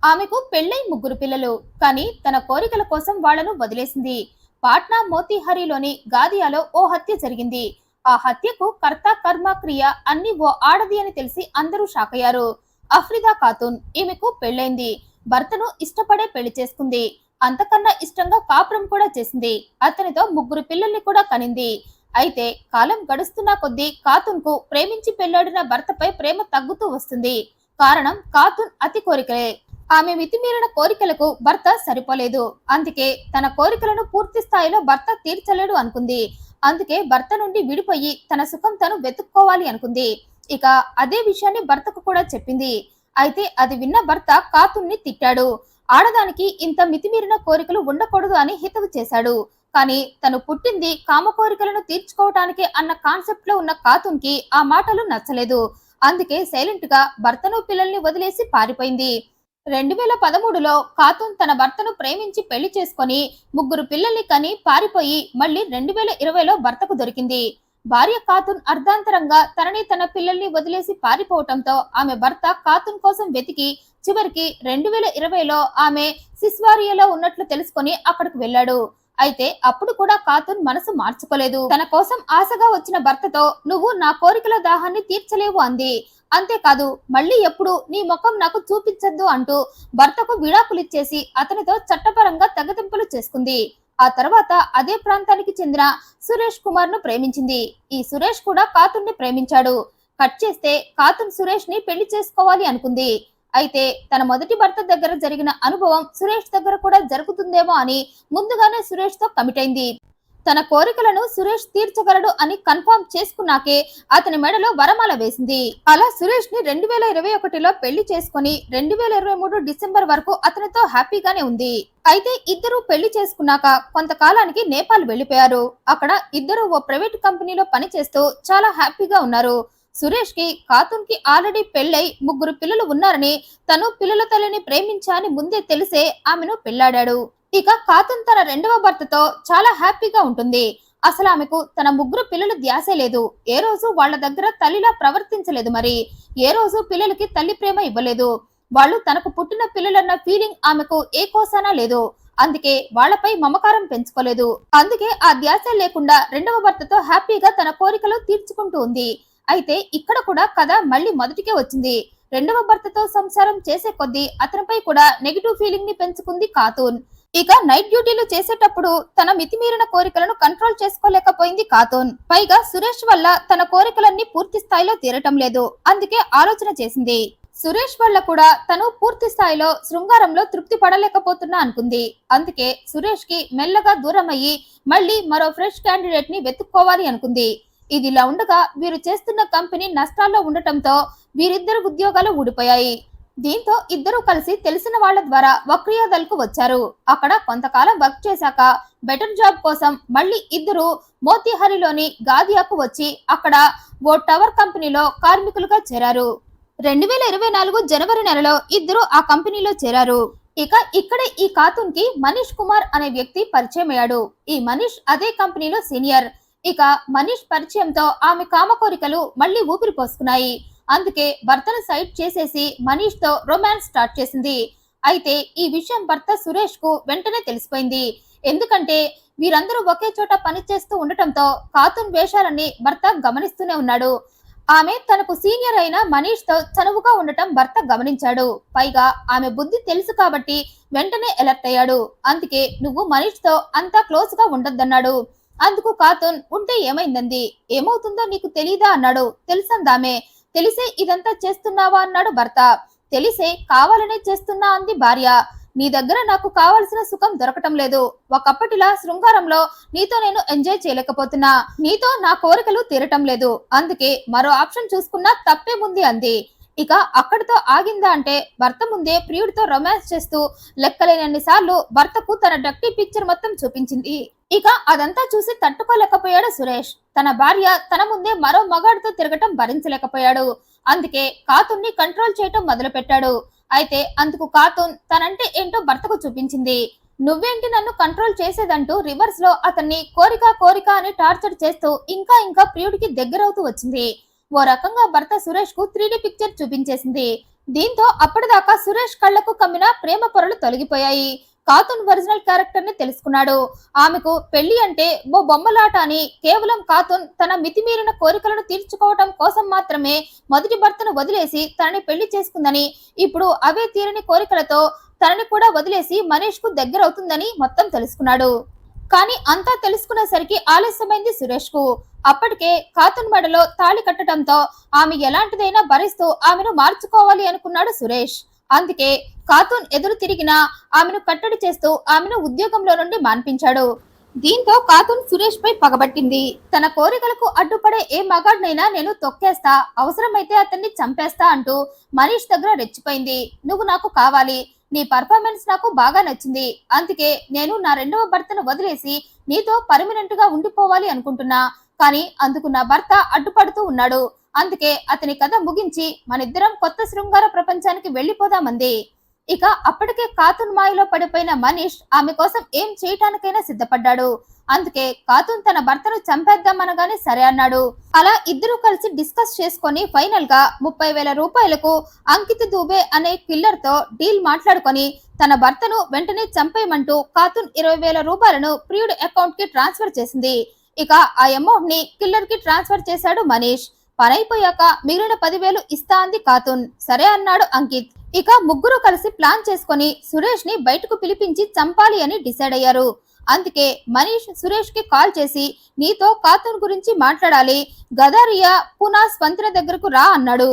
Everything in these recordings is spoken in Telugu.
ఆమెకు పెళ్లై 3 పిల్లలు. కానీ తన కోరికల కోసం వాళ్లను వదిలేసింది. పాట్నా మోతీహరిలోని గాదియాలో ఓ హత్య జరిగింది. ఆ హత్యకు కర్త కర్మ క్రియ అన్ని ఓ ఆడది అని తెలిసి అందరూ షాక్ అయ్యారు. అఫ్రిదా ఖాతున్. ఈమెకు పెళ్లైంది. భర్తను ఇష్టపడే పెళ్లి చేసుకుంది. అంతకన్నా ఇష్టంగా కాపురం కూడా చేసింది. అతనితో 3 పిల్లల్ని కూడా కనింది. అయితే కాలం గడుస్తున్న కొద్దీ ఖాతున్ కు ప్రేమించి పెళ్లాడిన భర్తపై ప్రేమ తగ్గుతూ వస్తుంది. కారణం ఖాతున్ అతి కోరికలే. ఆమె మితిమీరిన కోరికలకు భర్త సరిపోలేదు. అందుకే తన కోరికలను పూర్తి స్థాయిలో భర్త తీర్చలేడు అనుకుంది. అందుకే భర్త నుండి విడిపోయి తన సుఖం తను వెతుక్కోవాలి అనుకుంది. ఇక అదే విషయాన్ని భర్తకు కూడా చెప్పింది. అయితే అది విన్న భర్త ఖాతున్ని తిట్టాడు. ఆడదానికి ఇంత మితిమీరిన కోరికలు ఉండకూడదు అని హితవు చేశాడు. కానీ తను పుట్టింది కామ కోరికలను తీర్చుకోవటానికి అన్న కాన్సెప్ట్ లో ఉన్న ఖాతున్ కి ఆ మాటలు నచ్చలేదు. అందుకే సైలెంట్ గా భర్తను పిల్లల్ని వదిలేసి పారిపోయింది. 2013లో ఖాతున్ తన భర్తను ప్రేమించి పెళ్లి చేసుకొని 3 పిల్లల్ని కని పారిపోయి మళ్లీ 2020లో భర్తకు దొరికింది. భార్య ఖాతున్ అర్ధాంతరంగా తనని తన పిల్లల్ని వదిలేసి పారిపోవటంతో ఆమె భర్త ఖాతున్ కోసం వెతికి చివరికి 2020లో ఆమె సిస్వారియాలో ఉన్నట్లు తెలుసుకొని అక్కడికి వెళ్ళాడు. అయితే అప్పుడు కూడా ఖాతున్ మనసు మార్చుకోలేదు. తన కోసం ఆశగా వచ్చిన భర్తతో నువ్వు నా కోరికల దాహాన్ని తీర్చలేవు అంది. అంతేకాదు మళ్ళీ ఎప్పుడు నీ ముఖం నాకు చూపించద్దు అంటూ భర్తకు విడాకులిచ్చేసి అతనితో చట్టపరంగా తెగతింపులు చేసుకుంది. ఆ తర్వాత అదే ప్రాంతానికి చెందిన సురేష్ కుమార్ ను ప్రేమించింది. ఈ సురేష్ కూడా ఖాతున్ ప్రేమించాడు. కట్ చేస్తే ఖాతున్ సురేష్ ని పెళ్లి చేసుకోవాలి అనుకుంది. అయితే తన మొదటి భర్త దగ్గర జరిగిన అనుభవం సురేష్ దగ్గర కూడా జరుగుతుందేమో అని ముందుగానే సురేష్ తో కమిట్ అయింది. తన కోరికలను సురేష్ తీర్చగలడు అని కన్ఫర్మ్ చేసుకున్నాకే అతని మెడలో వరమాల వేసింది. అలా సురేష్ ని 2021లో పెళ్లి చేసుకుని 2023 డిసెంబర్ వరకు అతనితో హ్యాపీగానే ఉంది. అయితే ఇద్దరు పెళ్లి చేసుకున్నాక కొంతకాలానికి నేపాల్ వెళ్లిపోయారు. అక్కడ ఇద్దరు ఓ ప్రైవేట్ కంపెనీలో పనిచేస్తూ చాలా హ్యాపీగా ఉన్నారు. సురేష్ కి ఖాతున్ కి ఆల్రెడీ పెళ్లై 3 పిల్లలు ఉన్నారని తను పిల్లల తల్లిని ప్రేమించాని ముందే తెలిసే ఆమెను పెళ్లాడాడు. ఇక ఖాతున్ తన రెండవ భర్తతో చాలా హ్యాపీగా ఉంటుంది. అసలు ఆమెకు తన 3 పిల్లలు ధ్యాసే లేదు. ఏ రోజు వాళ్ళ దగ్గర తల్లిలా ప్రవర్తించలేదు. మరి ఏ రోజు పిల్లలకి తల్లి ప్రేమ ఇవ్వలేదు. వాళ్ళు తనకు పుట్టిన పిల్లలన్న ఫీలింగ్ ఆమెకు ఏ కోసానా లేదు. అందుకే వాళ్లపై మమకారం పెంచుకోలేదు. అందుకే ఆ ధ్యాస లేకుండా రెండవ భర్తతో హ్యాపీగా తన కోరికలు తీర్చుకుంటూ ఉంది. అయితే ఇక్కడ కూడా కథ మళ్ళీ మొదటికే వచ్చింది. రెండవ భర్తతో సంసారం చేసే కొద్దీ అతనిపై కూడా నెగిటివ్ ఫీలింగ్ ని పెంచుకుంది ఖాతున్. ఇక నైట్ డ్యూటీలు చేసేటప్పుడు తన మితిమీరిన కోరికలను కంట్రోల్ చేసుకోలేకపోయింది ఖాతున్. పైగా సురేష్ వల్ల తన కోరికలన్నీ పూర్తి స్థాయిలో తీరటం లేదు. అందుకే ఆలోచన చేసింది. సురేష్ వల్ల కూడా తను పూర్తి స్థాయిలో శృంగారంలో తృప్తి పడలేకపోతున్నా అనుకుంది. అందుకే సురేష్ కి మెల్లగా దూరం అయ్యి మళ్ళీ మరో ఫ్రెష్ క్యాండిడేట్ ని వెతుక్కోవాలి అనుకుంది. ఇదిలా ఉండగా వీరు చేస్తున్న కంపెనీ నష్టాల్లో ఉండటంతో వీరిద్దరు ఉద్యోగాలు ఊడిపోయాయి. దీంతో ఇద్దరు కలిసి తెలిసిన వాళ్ల ద్వారా వక్రియాదల్ కు వచ్చారు. అక్కడ కొంతకాలం వర్క్ చేశాక బెటర్ జాబ్ కోసం మళ్ళీ ఇద్దరు మోతీహరిలోని గాదియాకు వచ్చి అక్కడ ఓ టవర్ కంపెనీలో కార్మికులుగా చేరారు. 2024 జనవరి నెలలో ఇద్దరు ఆ కంపెనీలో చేరారు. ఇక ఇక్కడే ఈ ఖాతున్ కి మనీష్ కుమార్ అనే వ్యక్తి పరిచయం అయ్యాడు. ఈ మనీష్ అదే కంపెనీలో సీనియర్. ఇక మనీష్ పరిచయంతో ఆమె కామ కోరికలు మళ్లీ ఊపిరి పోసుకున్నాయి. అందుకే భర్తను సైడ్ చేసేసి మనీష్ తో రొమాన్స్ స్టార్ట్ చేసింది. అయితే ఈ విషయం భర్త సురేష్ కు వెంటనే తెలిసిపోయింది. ఎందుకంటే వీరందరూ ఒకే చోట పనిచేస్తూ ఉండటంతో ఖాతున్ వేషాలన్నీ భర్త గమనిస్తూనే ఉన్నాడు. ఆమె తనకు సీనియర్ అయిన మనీష్ తో చనువుగా ఉండటం భర్త గమనించాడు. పైగా ఆమె బుద్ధి తెలుసు కాబట్టి వెంటనే ఎలర్ట్ అయ్యాడు. అందుకే నువ్వు మనీష్ తో అంతా క్లోజ్ గా ఉండొద్దన్నాడు. అందుకు ఖాతున్ ఉంటే ఏమైందంది. ఏమవుతుందో నీకు తెలీదా అన్నాడు. తెలుసందామే. తెలిసే ఇదంతా చేస్తున్నావా అన్నాడు భర్త. తెలిసే కావాలనే చేస్తున్నా అంది భార్య. నీ దగ్గర నాకు కావలసిన సుఖం దొరకటం లేదు. ఒకప్పటిలా శృంగారంలో నీతో నేను ఎంజాయ్ చేయలేకపోతున్నా. నీతో నా కోరికలు తీరటం లేదు. అందుకే మరో ఆప్షన్ చూసుకున్నా తప్పేముంది అంది. ఇక అక్కడితో ఆగిందా అంటే భర్త ముందే ప్రియుడితో రొమాన్స్ చేస్తూ లెక్కలేనన్ని సార్లు భర్తకు తన డక్టీ పిక్చర్ మొత్తం చూపించింది. ఇక అదంతా చూసి తట్టుకోలేకపోయాడు సురేష్. తన భార్య తన ముందే మరో మగాడితో తిరగటం భరించలేకపోయాడు. అందుకే ఖాతున్ ని కంట్రోల్ చేయటం మొదలు పెట్టాడు. అయితే అందుకు ఖాతున్ తనంటే ఏంటో భర్తకు చూపించింది. నువ్వేంటి నన్ను కంట్రోల్ చేసేదంటూ రివర్స్ లో అతన్ని కోరిక కోరిక అని టార్చర్ చేస్తూ ఇంకా ఇంకా ప్రియుడికి దగ్గరవుతూ వచ్చింది. ఓ రకంగా భర్త సురేష్ కు 3D పిక్చర్ చూపించేసింది. దీంతో అప్పటిదాకా సురేష్ కళ్లకు కమ్మిన ప్రేమ పొరలు తొలగిపోయాయి. కాతున్ ఒరిజినల్ క్యారెక్టర్ ని తెలుసుకున్నాడు. ఆమెకు పెళ్లి అంటే ఓ బొమ్మలాట అని, కేవలం కాతున్ తన మితిమీరిన కోరికలను తీర్చుకోవటం కోసం మాత్రమే మొదటి భర్తను వదిలేసి తనని పెళ్లి చేసుకుందని, ఇప్పుడు అవే తీరని కోరికలతో తనని కూడా వదిలేసి మనీష్ కు దగ్గరవుతుందని మొత్తం తెలుసుకున్నాడు. కానీ అంతా తెలుసుకునేసరికి ఆలస్యమైంది సురేష్ కు. అప్పటికే కాతున్ మెడలో తాళి కట్టడంతో ఆమె ఎలాంటిదైనా భరిస్తూ ఆమెను మార్చుకోవాలి అనుకున్నాడు సురేష్. అందుకే కాతున్ ఎదురు తిరిగినా ఆమెను కట్టడి చేస్తూ ఆమెను ఉద్యోగంలో నుండి మాన్పించాడు. దీంతో కాతున్ సురేష్ పై పగబట్టింది. తన కోరికలకు అడ్డుపడే ఏ మగాడినైనా నేను తొక్కేస్తా, అవసరమైతే అతన్ని చంపేస్తా అంటూ మనీష్ దగ్గర రెచ్చిపోయింది. నువ్వు నాకు కావాలి, నీ పర్ఫార్మెన్స్ నాకు బాగా నచ్చింది, అందుకే నేను నా రెండవ భర్తను వదిలేసి నీతో పర్మనెంట్ గా ఉండిపోవాలి అనుకుంటున్నా, కానీ అందుకు నా భర్త అడ్డుపడుతూ ఉన్నాడు. అందుకే అతని కథ ముగించి మనిద్దరం కొత్త శృంగార ప్రపంచానికి వెళ్లిపోదామంది. ఇక అప్పటికే కాతున్ మాయలో పడిపోయిన మనీష్ ఆమె కోసం ఏం చేయటానికైనా సిద్ధపడ్డాడు. అందుకే కాతున్ తన భర్తను చంపేద్దామనగానే సరే అన్నాడు. అలా ఇద్దరు కలిసి డిస్కస్ చేసుకొని ఫైనల్ గా 30,000 రూపాయలకు అంకిత్ దూబే అనే కిల్లర్ తో డీల్ మాట్లాడుకొని తన భర్తను వెంటనే చంపేయమంటూ కాతున్ 20,000 రూపాయలను ప్రియుడ్ అకౌంట్ కి ట్రాన్స్ఫర్ చేసింది. ఇక ఆ అమౌంట్ ని కిల్లర్ కి ట్రాన్స్ఫర్ చేశాడు మనీష్. పనైపోయాక మిగిలిన 10,000 ఇస్తా అంది కాతున్. సరే అన్నాడు అంకిత్. ఇక ముగ్గురు కలిసి ప్లాన్ చేసుకొని సురేష్ ని బయటకు పిలిపించి చంపాలి అని డిసైడ్ అయ్యారు. అందుకే మనీష్ సురేష్ కి కాల్ చేసి నీతో కాతున్ గురించి మాట్లాడాలి, గదారియా పునాస్ వంతెన దగ్గరకు రా అన్నాడు.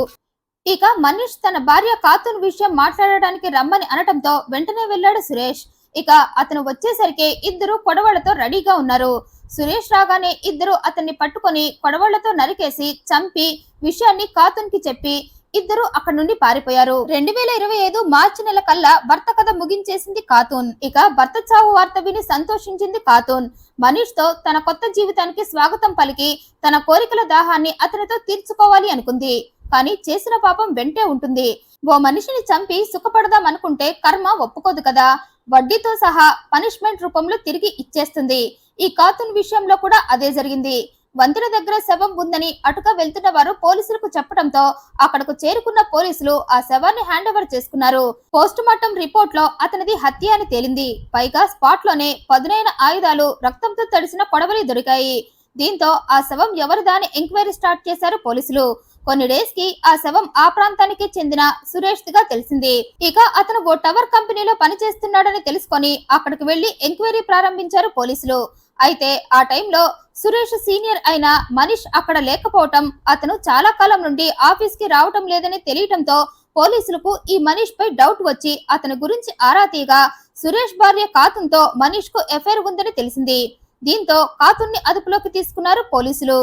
ఇక మనీష్ తన భార్య కాతున్ విషయం మాట్లాడడానికి రమ్మని అనటంతో వెంటనే వెళ్ళాడు సురేష్. ఇక అతను వచ్చేసరికి ఇద్దరు కొడవళ్లతో రెడీగా ఉన్నారు. సురేష్ రాగానే ఇద్దరు అతన్ని పట్టుకొని కొడవళ్లతో నరికేసి చంపి విషయాన్ని కాతున్ కి చెప్పి ఇద్దరు అక్కడి నుండి పారిపోయారు. 2025 మార్చి నెల కల్లా భర్త కథ ముగించేసింది కాతున్. ఇక భర్త చావు వార్త విని సంతోషించింది కాతున్. మనీష్ తో తన కొత్త జీవితానికి స్వాగతం పలికి తన కోరికల దాహాన్ని అతనితో తీర్చుకోవాలి అనుకుంది. కానీ చేసిన పాపం వెంటే ఉంటుంది. ఓ మనిషిని చంపి సుఖపడదాం అనుకుంటే కర్మ ఒప్పుకోదు కదా, వడ్డీతో సహా పనిష్మెంట్ రూపంలో తిరిగి ఇచ్చేస్తుంది. ఈ కాతున్ విషయంలో కూడా అదే జరిగింది. వంతెన దగ్గర శవం ఉందని అటుగా వెళ్తున్న వారు పోలీసులకు చెప్పడంతో అక్కడకు చేరుకున్న పోలీసులు ఆ శవాన్ని హ్యాండ్ ఓవర్ చేసుకున్నారు. పోస్ట్ మార్టం రిపోర్ట్ లో అతనిది హత్య అని తేలింది. పైగా స్పాట్ లోనే పదునైన ఆయుధాలు, రక్తంతో తడిసిన కొడవలి దొరికాయి. దీంతో ఆ శవం ఎవరిదా అని ఎంక్వైరీ స్టార్ట్ చేశారు పోలీసులు. కొన్ని డేస్ కి ఆ శవం ఆ ప్రాంతానికి చెందిన సురేష్ గా తెలిసింది. ఇక అతను ఓ టవర్ కంపెనీలో పనిచేస్తున్నాడని తెలుసుకొని అక్కడికి వెళ్లి ఎంక్వైరీ ప్రారంభించారు పోలీసులు. అయితే ఆ టైంలో సురేష్ సీనియర్ అయిన మనీష్ అక్కడ లేకపోవటం, అతను చాలా కాలం నుండి ఆఫీస్ కి రావటం లేదని తెలియటంతో పోలీసులకు ఈ మనీష్ పై డౌట్ వచ్చి అతని గురించి ఆరా తీగా సురేష్ భార్య కాతున్ తో మనీష్ కు ఎఫైర్ ఉందని తెలిసింది. దీంతో కాతున్ ని అదుపులోకి తీసుకున్నారు పోలీసులు.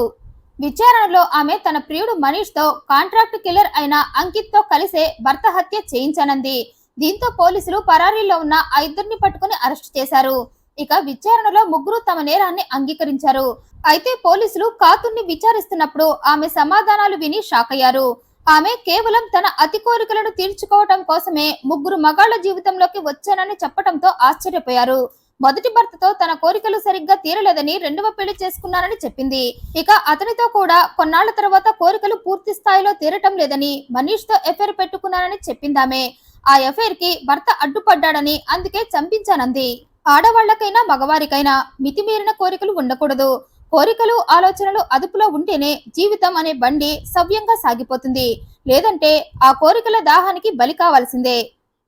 విచారణలో ఆమె తన ప్రియుడు మనీష్ తో కాంట్రాక్ట్ కిల్లర్ అయిన అంకిత్ తో కలిసే భర్త హత్య చేయించానంది. దీంతో పోలీసులు పరారీలో ఉన్న ఆ ఇద్దరిని పట్టుకుని అరెస్ట్ చేశారు. ఇక విచారణలో ముగ్గురు తమ నేరాన్ని అంగీకరించారు. అయితే పోలీసులు కాతున్ని విచారిస్తున్నప్పుడు ఆమె సమాధానాలు విని షాక్ అయ్యారు. ఆమె కేవలం తన అతి కోరికలను తీర్చుకోవటం కోసమే ముగ్గురు మగాళ్ల జీవితంలోకి వచ్చానని చెప్పడంతో ఆశ్చర్యపోయారు. మొదటి భర్తతో తన కోరికలు సరిగ్గా తీరలేదని రెండవ పెళ్లి చేసుకున్నానని చెప్పింది. ఇక అతనితో కూడా కొన్నాళ్ల తర్వాత కోరికలు పూర్తి స్థాయిలో తీరటం లేదని మనీష్ తో ఎఫైర్ పెట్టుకున్నానని చెప్పిందామే. ఆ ఎఫైర్ కి భర్త అడ్డుపడ్డాడని అందుకే చంపించానంది. ఆడవాళ్లకైనా మగవారికైనా మితిమీరిన కోరికలు ఉండకూడదు. కోరికలు, ఆలోచనలు అదుపులో ఉంటేనే జీవితం అనే బండి సవ్యంగా సాగిపోతుంది. లేదంటే ఆ కోరికల దాహానికి బలి కావాల్సిందే.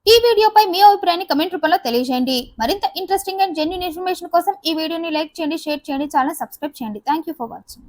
ఈ వీడియోపై మీ అభిప్రాయాన్ని కమెంట్ రూపంలో తెలియజేయండి. మరింత ఇంట్రెస్టింగ్ అండ్ జెన్యూన్ ఇన్ఫర్మేషన్ కోసం ఈ వీడియోని లైక్ చేయండి, షేర్ చేయండి, ఛానల్ సబ్స్క్రైబ్ చేయండి. Thank you for watching.